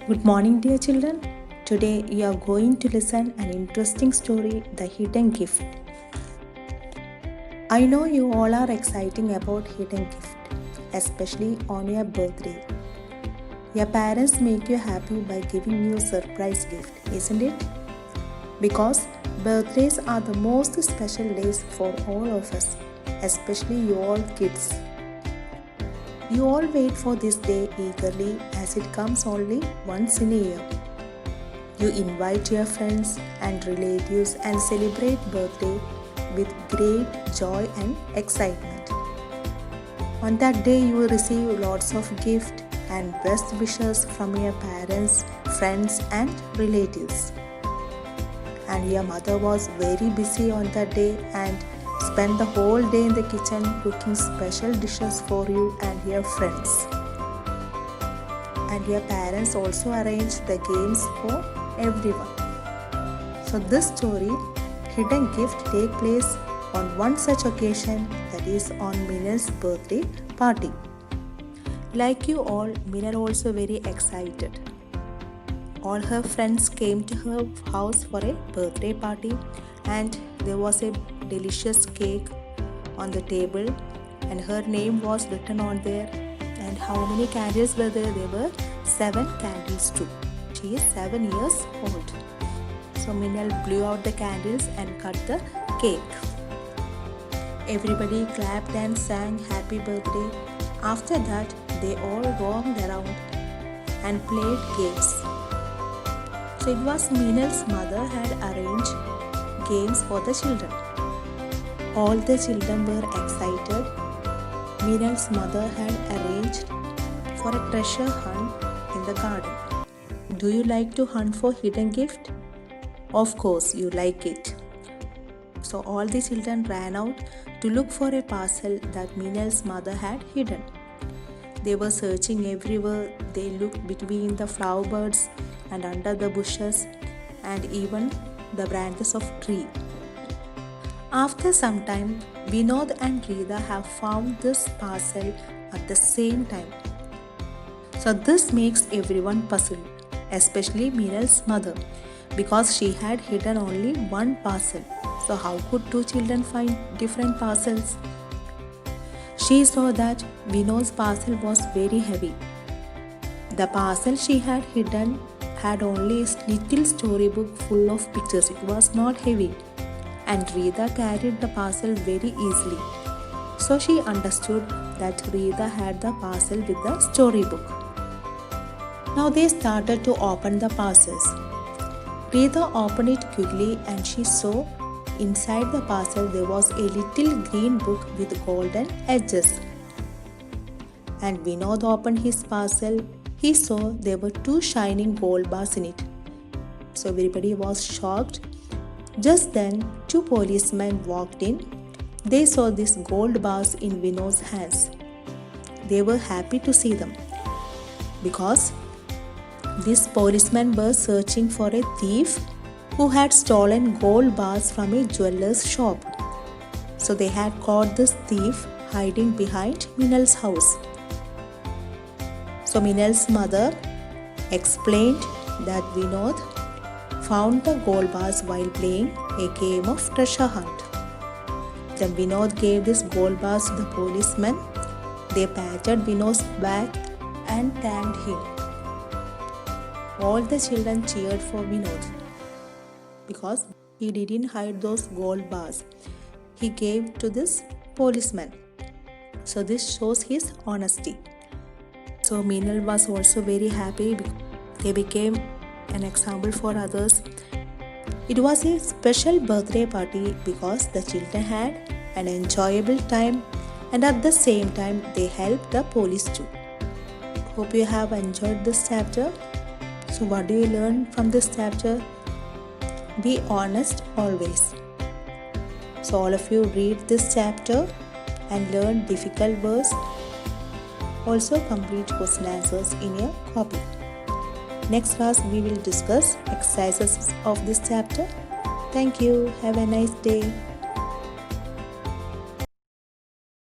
Good morning, dear children. Today you are going to listen an interesting story, The Hidden Gift. I know you all are excited about hidden gift, especially on your birthday. Your parents make you happy by giving you a surprise gift, isn't it? Because birthdays are the most special days for all of us, especially you all kids. You all wait for this day eagerly as it comes only once in a year. You invite your friends and relatives and celebrate birthday with great joy and excitement. On that day you will receive lots of gifts and best wishes from your parents, friends and relatives. And your mother was very busy on that day and spent the whole day in the kitchen cooking special dishes for you and your friends. And your parents also arranged the games for everyone. So this story, Hidden Gift, take place on one such occasion, that is on Minal's birthday party. Like you all, Minal also very excited. All her friends came to her house for a birthday party and there was a delicious cake on the table and her name was written on there. And how many candles were there? There were 7 candles too. She is 7 years old. So Minal blew out the candles and cut the cake. Everybody clapped and sang happy birthday. After that, they all roamed around and played games. So it was Minal's mother had arranged games for the children. All the children were excited. Minal's mother had arranged for a treasure hunt in the garden. Do you like to hunt for hidden gift? Of course you like it. So all the children ran out to look for a parcel that Minal's mother had hidden. They were searching everywhere. They looked between the flower buds and under the bushes and even the branches of tree. After some time, Vinod and Rita have found this parcel at the same time. So this makes everyone puzzled, especially Minal's mother, because she had hidden only one parcel. So how could two children find different parcels? She saw that Vinod's parcel was very heavy. The parcel she had hidden had only a little storybook full of pictures. It was not heavy. And Rita carried the parcel very easily. So she understood that Rita had the parcel with the storybook. Now they started to open the parcels. Rita opened it quickly and she saw inside the parcel there was a little green book with golden edges. And Vinod opened his parcel. He saw there were 2 shining gold bars in it. So everybody was shocked. Just then 2 policemen walked in. They saw these gold bars in Vinod's hands. They were happy to see them because these policemen were searching for a thief who had stolen gold bars from a jeweler's shop. So they had caught this thief hiding behind Minal's house. So Minal's mother explained that Vinod found the gold bars while playing a game of treasure hunt. Then Vinod gave these gold bars to the policemen. They patted Vinod's back and thanked him. All the children cheered for Vinod because he didn't hide those gold bars. He gave to this policeman. So this shows his honesty. So Minal was also very happy. They became an example for others. It was a special birthday party because the children had an enjoyable time and at the same time they helped the police too. Hope you have enjoyed this chapter. So what do you learn from this chapter? Be honest always. So all of you read this chapter and learn difficult words. Also complete question answers in your copy. Next class we will discuss exercises of this chapter. Thank you. Have a nice day.